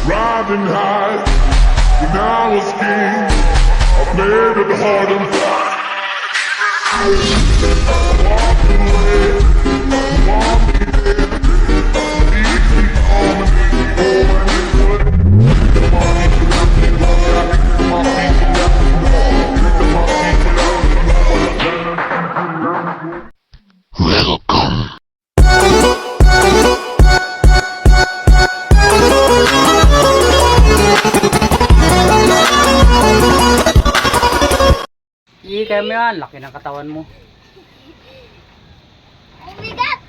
riding high. When I was king, I played it hard and fast. Walked away, want me there. Leave me on and leave me on and good. Pick up my people out the wall, yeah, pick up my people out the wall. Pick up my people out the wall. Welcome. Hindi kaya mo yan, laki ng katawan mo. Ay, bigat!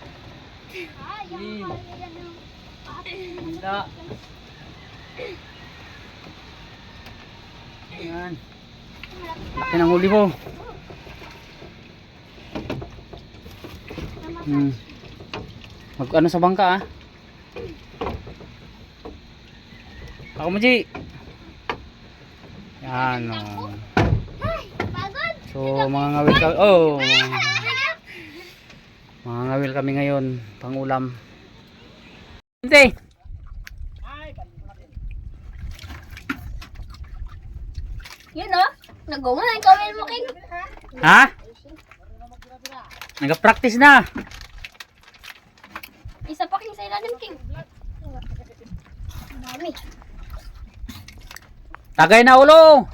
Hindi. Yan. Laki ng huli mo. Mag ano sa bangka ah. Ako mo G. Yan o. So mga ngawil kami. Oh. Mga ngawil kami ngayon, pangulam. Hindi. Yun o, nagawa na yung kawin mo, King. Ha? Nag-practice na. Isa pa, King, sa ilalim, King. Dami. Tagay na ulo.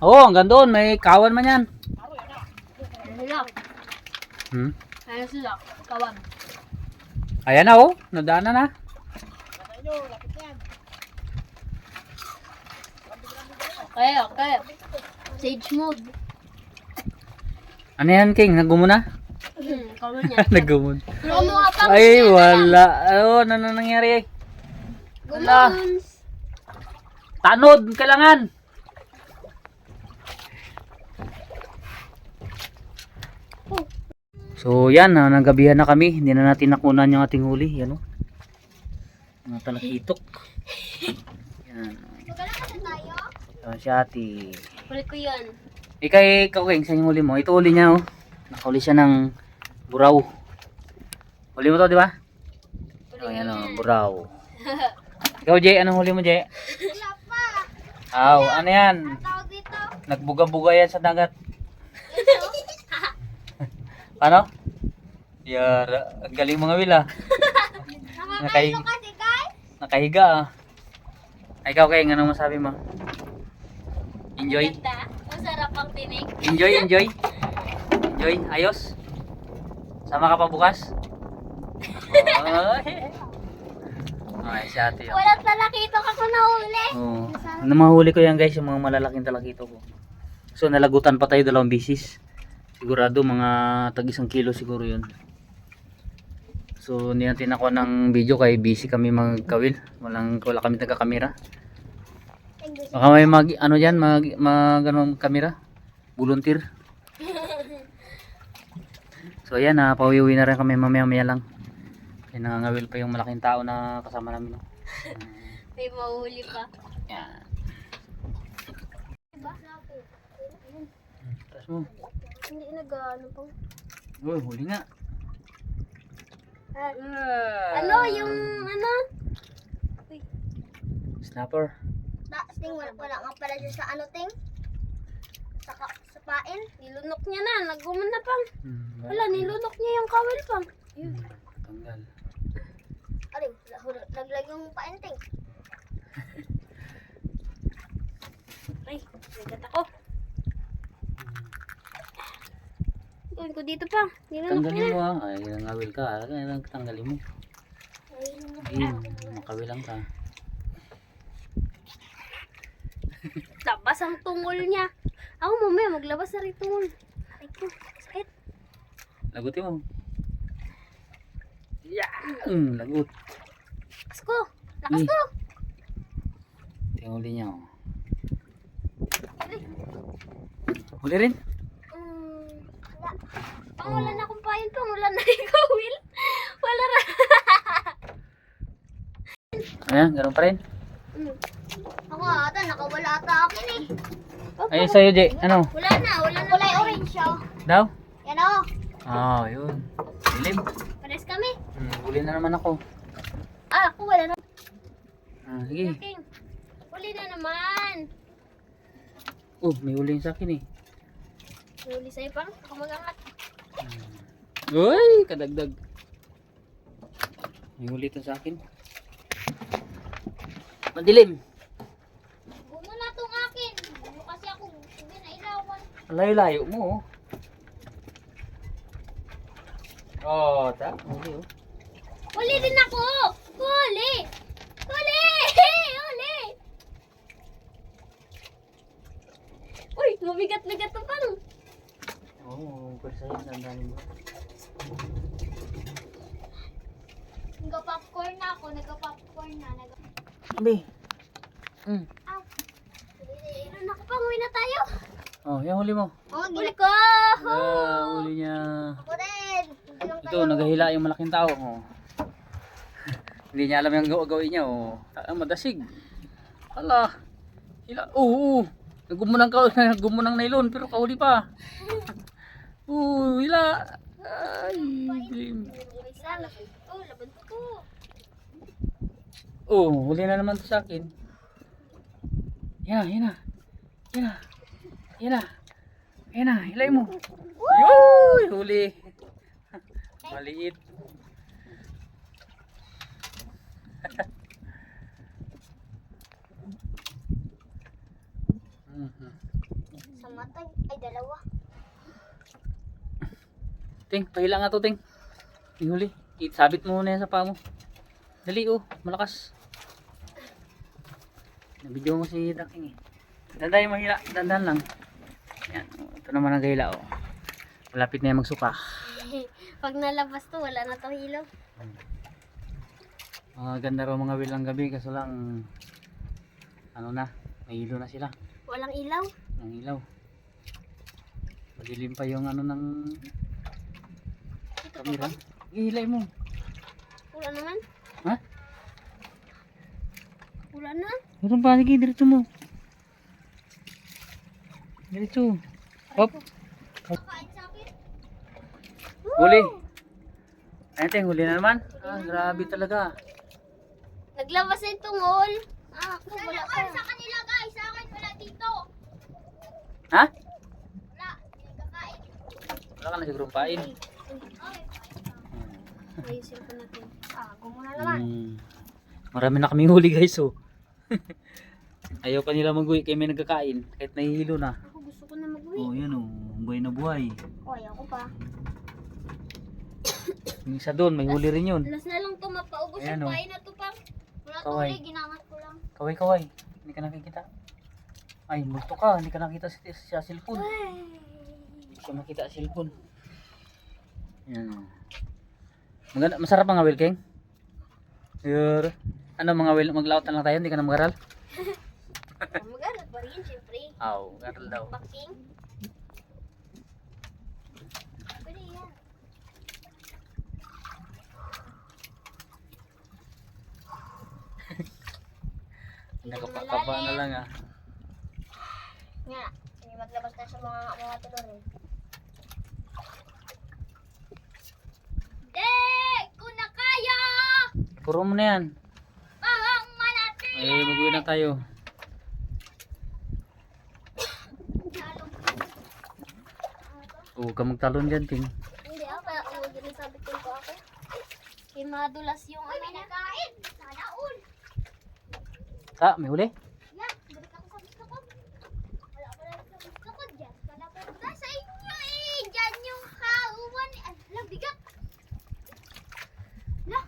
Oo, hanggang doon. May kawan man yan. Ano lang? Ano sila? Kawan. Ayan na oh. Nadaanan na. Okay, okay. Sage mode. Ano yan, King? Nagumo na? Kawan niya. Nagumon. Gumawa pa. Ay, wala. Oh, ano nangyari? Wala. Gumons. Tanod, kailangan. So yan, nagabihan na kami. Hindi na natin nakunan yung ating huli. Yan o. Mga talakitok. Yan. Magkala kasi tayo? Yan si ate. Huli ko yan. Ikay, King, sa yung huli mo. Ito huli niya o. Nakahuli siya ng buraw. Huli mo to, di ba? Oh, yan o, buraw. Ikaw, Jay, anong huli mo, Jay? Wala pa. Aw, ano yan? Tawag dito. Nagbuga-buga yan sa dagat. Paano? Yara, ang galing mga wil ah. Nakakaino kasi, guys. Nakahiga ah. Ay, ikaw King, anong masabi mo? Enjoy? Ganda. Masarap ang tinig. Enjoy, enjoy? Enjoy? Ayos? Sama ka pa bukas? Ay, si ate yun. Walang talakito ako nahuli. Oo. Namahuli ko yan guys, yung mga malalaking talakito ko. So, nalagutan pa tayo 2 bisis. Sigurado mga tag 1 kilo siguro yun. So, hindi natin nakuha ng video kay busy kami magkawil. Wala kami taga-kamera. Baka may ano dyan, anong kamera? Volunteer. So, ayan, pauwi-uwi na rin kami mamaya-maya lang. Kaya nangangawil pa yung malaking tao na kasama namin. No? May mahuli pa. Yan. Taas mo. Hindi nag-ano pang. Uy, huli nga. Ano, yung ano? Snapper. Ting, wala nga pala dyan sa ano, Ting? Sa pain. Nilunok niya na. Naguman na pang. Wala, nilunok niya yung kawil pang. Tanggal. Aray, laglag yung pain, Ting. Ay, nagat ako. Gawin ko dito pa. Nilunok niya Tanggalin na. mo ah. Ay, nangawil ka. Ay, tanggalin mo. Ay, nilunok Ay, makawilang ka. Labas ang tungol niya. Ako mamaya maglabas na rin tungol. Ay ko, sakit. Lagutin mo. Yeah! Lagut. Lakas ko. Lakas ko. Tingnan niya oh. Huli rin? Wala. Pang wala na akong pain pang wala na ikaw, Will. Wala na. Ayan, ganun pa rin. Ako ata, nakawala ata akin eh. Ayun sa'yo, Jay. Ano? Wala na. Kulay orange siya. Daw? Yan o. Ah, yun. Dilim. Pares kami. Huli na naman ako. Ah, ako wala na. Ah, sige. King. Huli na naman. Oh, may huli sa akin eh. Huli sa'yo pang. Ako mag-angat. Uy, kadagdag. May huli to sa akin. Madilim. Gumo na tong akin. Gumo kasi ako. Hindi na ilawan. Layo-layo mo oh. Oh, ta. Huli oh. Huli din ako. Huli. Huli. Huli. Uy, mabigat-bigat to pang. Oo, pwede sa'yo. Dandanin mo. Nagka-popcorn na ako. Nagka-popcorn na. Abi. Ow. Meron ako pang. Uwi na tayo. Oh, yung huli mo. Oh, huli ko. Ah, huli niya. Ako din. Ito, naghahila yung malaking tao. Oh. Hindi niya alam yung gawin niya. Oh. Madasig. Ala. Hila. Oo. Nagumunang nylon pero kahuli pa. Hila. Ay, dilim. Oh, laban ko to. Oh, huli na naman to sa akin. Yan na. Yan na, hilay mo. Yoy, huli. Maliit. Sa matay. Ay, dalawa. Ting, pahila nga to, Ting. Yung huli. Sabit mo muna yan sa paa mo. Dali, oh. Malakas. Nabidyo mo si Daking eh. Dandan yung mahila. Dandan lang. Yan. Ito naman ang gahila, oh. Malapit na yung magsuka. Pag nalabas to, wala na to hilo. Ganda raw mga wilang gabi. Kaso lang, ano na, may hilo na sila. Walang ilaw. Ang ilaw. Madilim pa yung ano ng Ito pa kamera. ba? Ihilay mo. Wala naman. Ha? Wala na. Meron pa, sige, diretso mo. Diretso. Hop. Kain sa akin. Huli. Ayun, Ting, huli na naman. Grabe talaga. Naglabas na yung tungol. Ako, wala pa. Sa kanila guys, sa akin wala dito. Ha? Wala, nagkakain. Wala ka na siguro pain. Ayusin ko natin. Gumuna naman. Marami na kaming huli guys, oh. Ayaw pa nila mag-uwi kaya may nagkakain. Kahit nahihilo na. Ako gusto ko na mag-uwi. Oh, yan oh. Buhay na buhay. Oh, ayaw ko pa. Yung isa doon, may huli rin yun. Last na lang to, mapaubos Ayan, yung oh. pain na to pang. Wala to Kaway. ulit, ginangat ko lang. Kaway, kaway. Hindi ka nakikita. Ay, multo ka. Hindi ka nakita sa cellphone. Hindi ka makita sa cellphone. Yan oh. Maganda, masarap ang awil, King. Yur. Ano mga awil, maglaot na lang tayo, hindi ka na mag-aral? Mag-aral pa rin, syempre. Aw, mag-aral daw. Baking. Pwede yan. Nagkapakaba na lang ah. Nga, hindi maglabas na sa mga tulor eh. Kung na kaya! Puro mo na yan. Pahang manati! Ay, mag-uwi na tayo. Huwag ka magtalon dyan, Ting. Hindi ako, kaya ako ginasabi ko ako. Kaya madulas yung ano niya. Nakain! Sana all! Ah, may huli? Yan, balik ako sa gusto ko. Wala ko lang sa gusto ko dyan. Wala ko lang sa inyo eh. Dyan yung kauwan. Alam, bigat. Lah.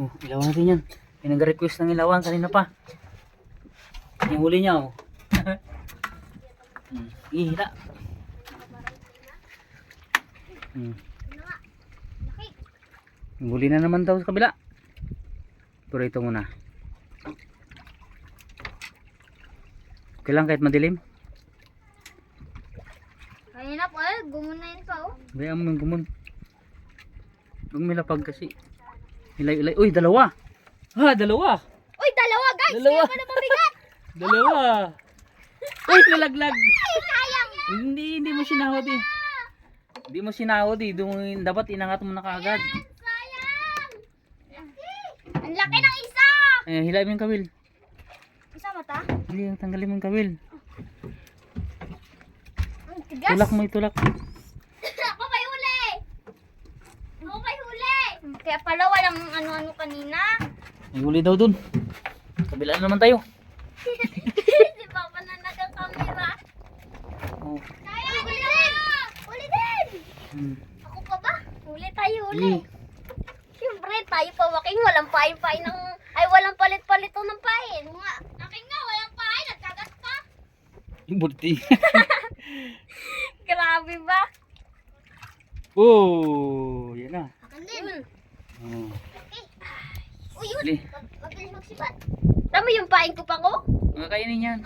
Oh, ilawan natin yan. May nag-request ng ilawan kanina pa. Yung huli niya, oh. Ihila. Ano nga? Laki. Yung huli na naman daw sa kabila. Pero ito muna. Okay lang kahit madilim. Kanina po eh. Gumunayin pa oh. Bayaan mo ng gumon. Huwag milapag kasi. Ilay. Uy, dalawa. Ha, dalawa. Uy, dalawa guys! Dalawa. Kaya pala mabigat! Dalawa. Uy, nalaglag. Sayang. Hindi mo sinahod eh. Hindi mo sinahod eh. Dapat inangat mo na kaagad. Sayang. Ang laki ng isa. Eh, hilain mo yung kawil. Isa mata? Hindi, tanggalin mo yung kawil. Ang tigas. Tulak mo, itulak. Ako may huli. Ako may huli. Kaya pala walang ano-ano kanina. May huli daw dun. Kabila na naman tayo. Si Papa na nagka-camera. Oh. Sayang, huli din. Huli din. Hmm. Ako pa ba? Huli tayo, huli. Sige. Siyempre, tayo pa waking walang pain-pain ng... Ay, walang palit-palit ng pain. Nga, akin nga, walang pain. Nagkagat pa. Buti. Grabe ba? Oh, yan na. Akin din. Oh. Uy, yun. Huli. Mabilis magsibat. Tama yung pain ko pa ko? Mga kainin yan.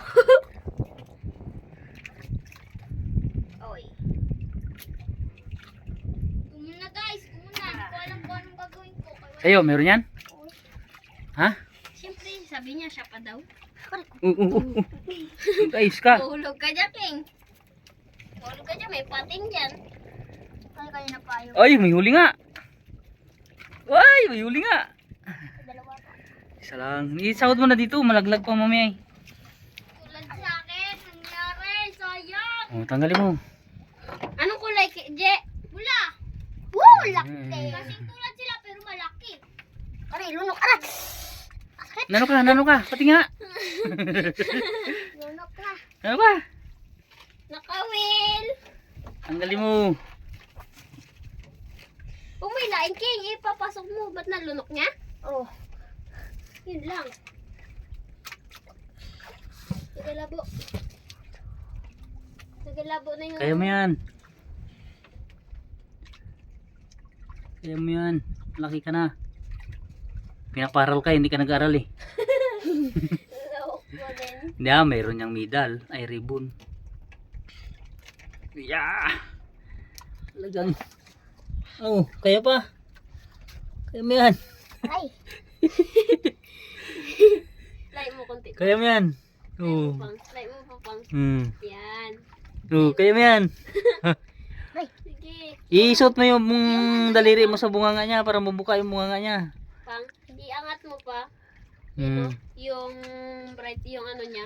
Oy. Kumuna guys, kumuna. Hindi ko alam kung anong gagawin ko. Sa'yo, meron yan? Ha? Siyempre, sabi niya siya pa daw. Guys ka. Tulog ka dyan, King. Tulog ka dyan, may pating dyan. Kaya kayo na payo. Ay, may huli nga. Ay, may huli nga. Dalawa pa. Isa lang. Isahod mo na dito. Malaglag pa mamaya eh. Tulad sa akin, nangyari, sayang. Oh, tanggalin mo. Anong kulay, Je? Pula. Woo, laki. Mm. Kasing tulad sila, pero malaki. Aray, lunok, aray. Nano ka? Pati nga. Lunok na. Ano ka? Nakawil. Tanggalin mo. Kung may lain, King, ipapasok mo. Ba't nalunok niya? Oh. Yun lang. Nagalabo. Nagalabo na yung... Kaya mo yan. Kaya mo yan. Laki ka na. Pinaparal ka, hindi ka nag-aral eh. Lawak mo din. Hindi mayroon niyang medal. Ay, ribbon. Yeah! Talagang. Oh, kaya pa. Kaya mo yan. Ay. Lay mo konti. Kaya mo yan. Lay Oh. mo pang. Lay mo pa pang. Yan. Oh, kaya mo yan. Ay. Sige. Iisot mo yung daliri mo sa bunganga niya para mabuka yung bunganga niya. Pang. Iangat mo pa. Hmm. Yung bright, yung ano niya.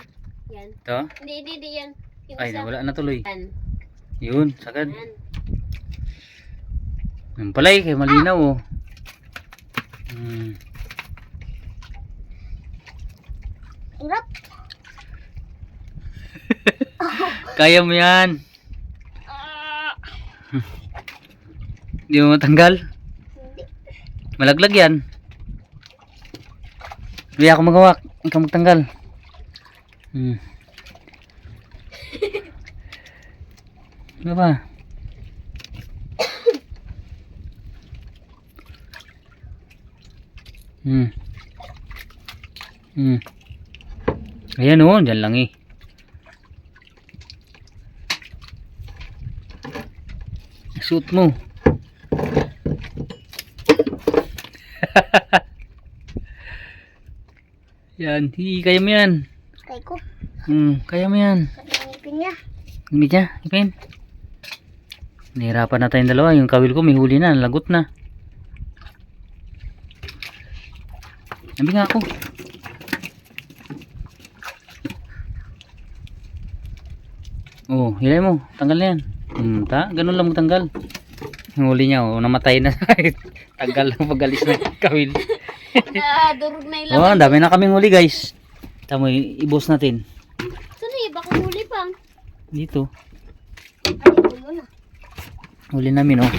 Yan. Ito? Hindi yan. Yung Ay, isa. nawala na tuloy. Yan. Yun, sagad. Yan. Yung palay, kay malinaw oh. Hirap. Kaya mo yan. Hindi mo matanggal. Hindi. Malaglag yan. Hindi ako magawak. Ikaw magtanggal. Ano ba? Ayan oh, dyan lang eh. Suot mo. Yan, kaya mo yan. Kaya ko. Kaya mo yan. Kanangipin niya. Hindi siya, ipin. Nahirapan na tayong dalawa. Yung kawil ko may huli na, lagot na. Nabi nga ako. Oh, hilay mo. Tanggal na yan. Ganun lang magtanggal. Yung huli niya, oh, namatay na. Tanggal lang pag-alis na yung kawil. Durog na yung Oh, laman. ang dami na kaming huli guys. Tamo, ibos natin. Saan na iba kung huli pang? Dito. Ay, ulo na. Huli namin oh.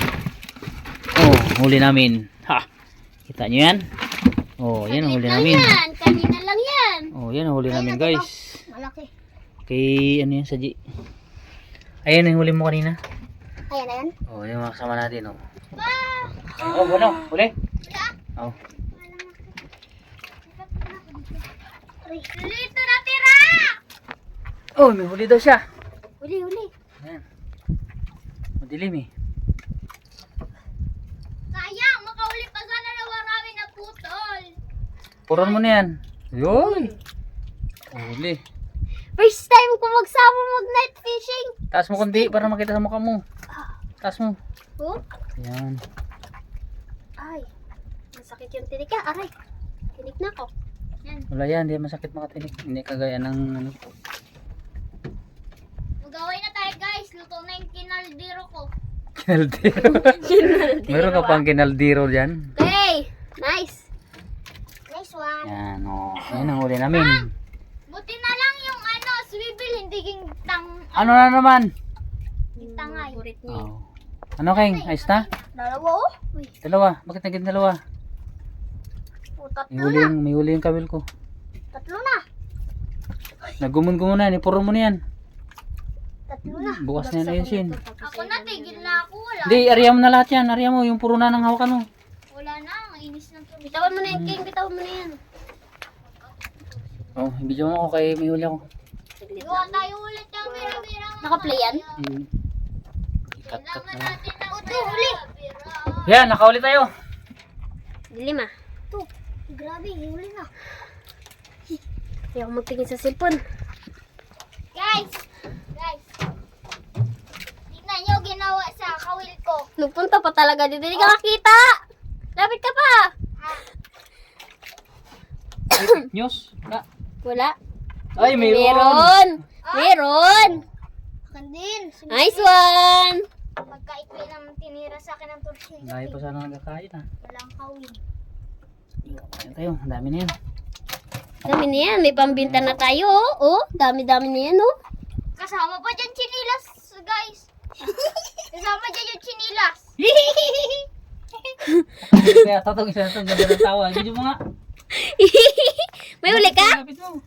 Oh, huli namin. Ha. Kita nyo yan? Oh, yan ang huli Lang namin. yan. Kanina lang yan. Oh, yan ang huli namin Ayun, guys. Malaki. Kay ano yan sa G. Ayan ang huli mo kanina. Ayan na yan. Oh, yung mga kasama natin oh. Ah! Oh, bueno, huli. Wala. Oh. Dito na tira! Oh, may huli daw siya. Huli, huli. Ayan. Madilim eh. Sayang, makahuli pa sana na marami na putol. Puron mo na yan. Yun. Huli. First time ko magsama mag-night fishing. Taas mo kundi para makita sa mukha mo. Taas mo. Oh? Yan. Ay. Masakit yung tinik ka. Aray. Tinik na ako. Yan. Wala yan, hindi masakit makatinik. Hindi kagaya ng ano. Magaway na tayo guys. Luto na yung kinaldiro ko. Kinaldiro. Meron ka pang kinaldiro dyan. Okay. Nice. Nice one. Yan, o. Yan ang huli namin. Buti na lang yung ano, swivel, hindi gintang, Ano na naman? gintangay. Oh. Ano King? Ayos na? Dalawa oh. Uy, Dalawa. Bakit naging dalawa? tatlo na. May huli yung kamil ko. Tatlo na. Nagumon-gumon na. Ipuro mo na yan. Tatlo na. Bukas na yan ayusin. Ako na, tigil na ako. Wala. Hindi, ariya mo na lahat yan. Ariya mo. Yung puro na ng hawakan mo. Wala na. Ang inis ng tubig. Bitawan mo na yan, King. Bitawan mo na yan. Oh, video mo ako kay may huli ako. Gawa tayo ulit yung mira-mira. Naka-play yan? Cut-cut na lang. Ito, huli. Yan, nakahuli tayo. Dilim ah. Ito. Grabe, huli na. Ayaw ko magtingin sa cellphone. Guys! Guys! Tingnan nyo ginawa sa kawil ko. Nagpunta pa talaga dito. Hindi ka makita! Lapit ka pa! News? Na. Wala. Ay, mayroon. Meron! Meron! Akan din. Nice one! Magkaitli naman tinira sa akin ng torsilyo. Dahil pa sana nagkakain ha. Walang kawil. Ayan tayo, ang dami na yan. Dami na yan. May pambinta na tayo. Oh, dami-dami na yan, oh. Kasama pa dyan chinilas, guys. Kasama dyan yung chinilas. Kaya tatong isa na itong ganda ng tawa. Video mo nga. May huli ka? Lapit mo.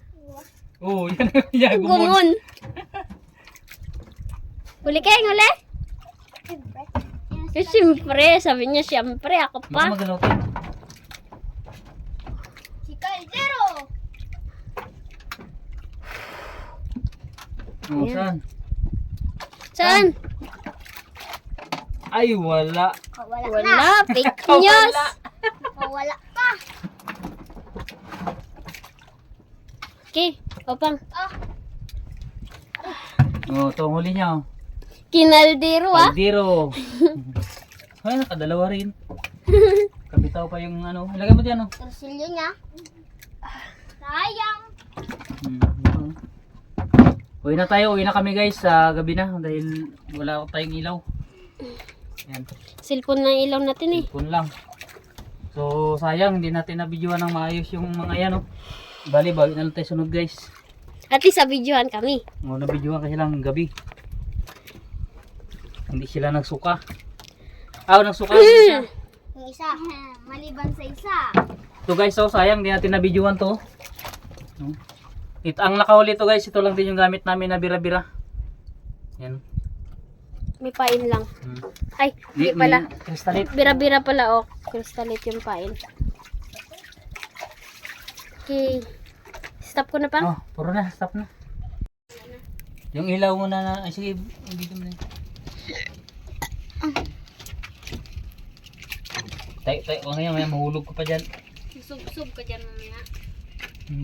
Oo, yan. Yan, gumon. Gumon. Huli ka yung huli? Eh, siyempre. Sabi niya, siyempre. Ako Baka pa. magalaw tayo. Si Caldero. Oo, saan? Saan? Ay, wala. Wala. Fake news. Wala pa. Okay. Opang. Oo, ito ang huli niya. Oh. Kinaldero ah. Kaldero. Ay, nakadalawa rin. Kabitaw pa yung ano. Ilagay mo dyan, oh. Torsilyo niya. Sayang. Hmm. Uwi na tayo. Uwi na kami guys sa gabi na. Dahil wala tayong ilaw. Yan. Cellphone na ilaw natin eh. Ipon lang. So sayang. Hindi natin nabidyoan ng maayos yung mga yan, oh. Bali, bago na lang tayo sunod guys. At least sa videohan kami. O, nabidyoan kasi lang ng gabi. Hindi sila nagsuka. Nagsuka yung isa. Yung isa. Maliban sa isa. So guys, so sayang. Hindi natin nabidyoan to. No? Ang nakahuli to guys. Ito lang din yung gamit namin na bira-bira. Yan. May pain lang. Hmm. Ay, hindi pala. Kristalite. Bira-bira pala oh. Crystalite yung pain. Okay. Stop ko na pa. Oh, puro na. Stop na. Yung ilaw muna na. Ay, sige. Video mo na. Tayo. Ngayon, may mahulog ko pa dyan. Sub-sub ka dyan mamaya.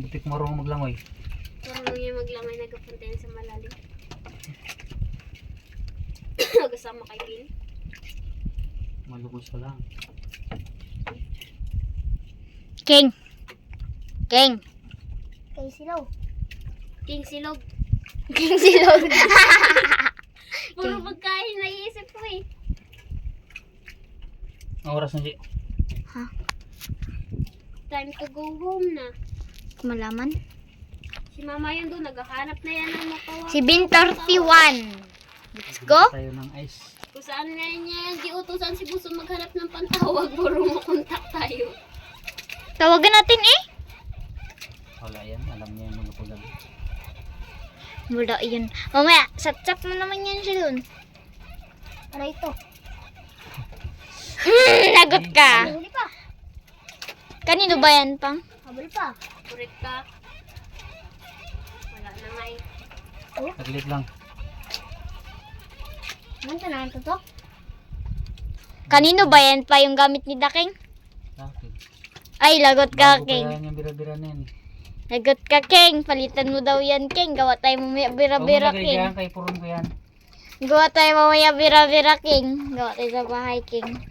Butik marunong maglangoy. Marunong yung maglamay nagkapunta yan sa malalim. Kasama kay Bill. Malugos pa lang. King. King Silog. King Silog. King Silog. Puro pagkain naiisip ko eh. Ang oras na, G. Time to go home na. Malaman? Si mama yun doon, naghahanap na yan ng makawa. Si Bin 31. Let's go. Tayo ng ice. Kung saan nga niya di utusan si Buso maghanap ng pantawag, puro makontak tayo. Tawagan natin eh. Wala yan. Alam niya yung magapugan. Wala yun. Mamaya, sat-sat mo naman yan siya dun. Ano ito? Lagot ka. Huli pa. Kanino ba yan, Pang? Habol pa. Kurit ka. Wala na nga eh. Taglit lang. Ano na ito to? Kanino ba yan pa yung gamit ni Daking? Bakit? Ay, lagot ka, Bago pa King. yan yung bira-bira na yan. Lagot ka, King. Palitan mo daw yan, King. Gawa tayo mamaya bira-bira, Kay King. Diyan, kay Purong ko yan. Gawa tayo mamaya bira-bira, King. Gawa tayo sa bahay, King.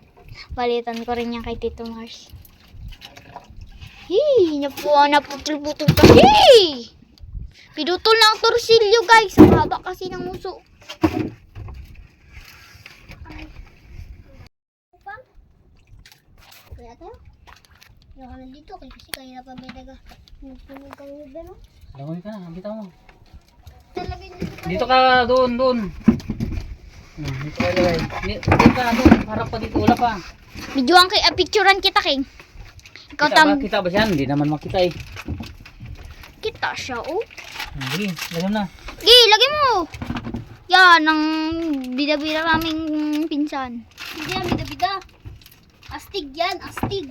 Palitan ko rin yan kay Tito Mars. Hii! Naputol-putol pa. Hii! Pinutol na ang torsilyo, guys. Ang haba kasi ng muso. Kaya tayo. Yung ka nandito kasi kaya pa may naga. Nagpunog kang libre no? Langoy ka na, bitaw mo. Talaga dito. Dito ka, doon. Dito ka, guys. Dito ka, doon. Harap pa dito, wala pa. Videoan kay, picturean kita, King. Ikaw Kita ba siya? Hindi naman makita eh. Kita siya, oh. Hindi, lagyan na. Lagay mo. Yan, ang bida-bida naming pinsan. Hindi yan, bida-bida. Astig yan, astig.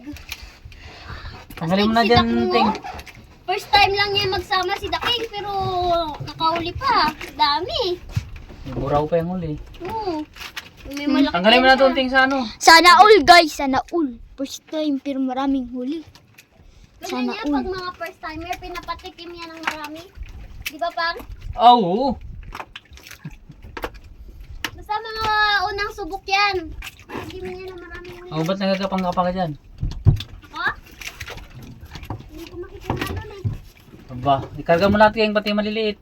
Tanggalin mo na si dyan, Dakmo. Ting. First time lang niya magsama si Daking pero nakahuli pa. Dami. Buraw pa yung huli. Oo. May malaki. Tanggalin mo na doon, Ting, sa ano. Sana all, guys. Sana all. First time, pero maraming huli. Ganyan Sana niya pag mga first timer, pinapatikim yan ng marami. Di ba, Pang? Oo. Basta mga unang subok yan. Hindi mo yan ng marami. Oh, ba't nagagapang-kapang ka dyan? Ako? Hindi ko makita na nun eh. Aba, ikarga mo lahat yung pati maliliit.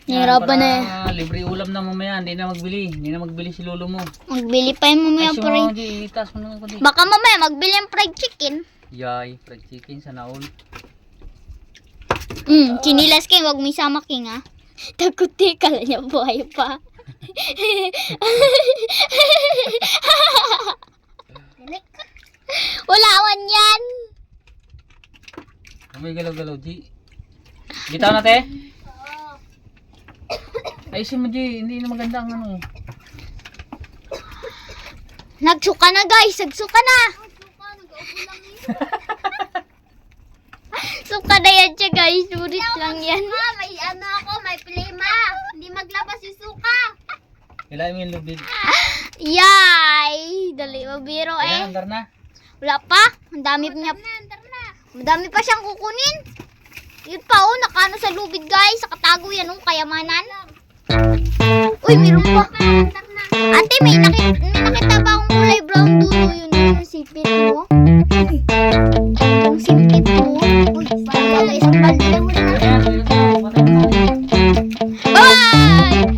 Nahirapan na yan. Libre ulam na mamaya, hindi na magbili si lolo mo. Magbili pa yung mamaya Ay, fried. itas mo naman ko di. Baka mamaya magbili yung fried chicken. Yay, fried chicken sa naol. Chinilas, King. Huwag may sama, King, ha. Takot kala niya buhay pa. Galit ka. Wala awan yan. May galaw-galaw, di. Bitaw na, te. Oo. Ayusin mo, di. Hindi na maganda ang ano. Nagsuka na, guys. Nagsuka na. Suka, nag-aubo lang eh. Suka na yan siya, guys. Surit lang yan. Ma, may ano ako, may plema. Hindi maglabas yung suka. Kailangan mo yung lubid. Yay! Dali, mabiro eh. Kailangan, andar na. Wala pa. Ang dami niya. Tara. Madami pa siyang kukunin. Yun pa, oh. Nakano sa lubid, guys. Nakatago yan, oh. Kayamanan. Uy, meron pa. Ate, may nakita ba akong kulay brown dulo yun? Yung sipit mo? Yung sipit mo? Uy, parang may isang balde. Ayan, patay mo na. Bye!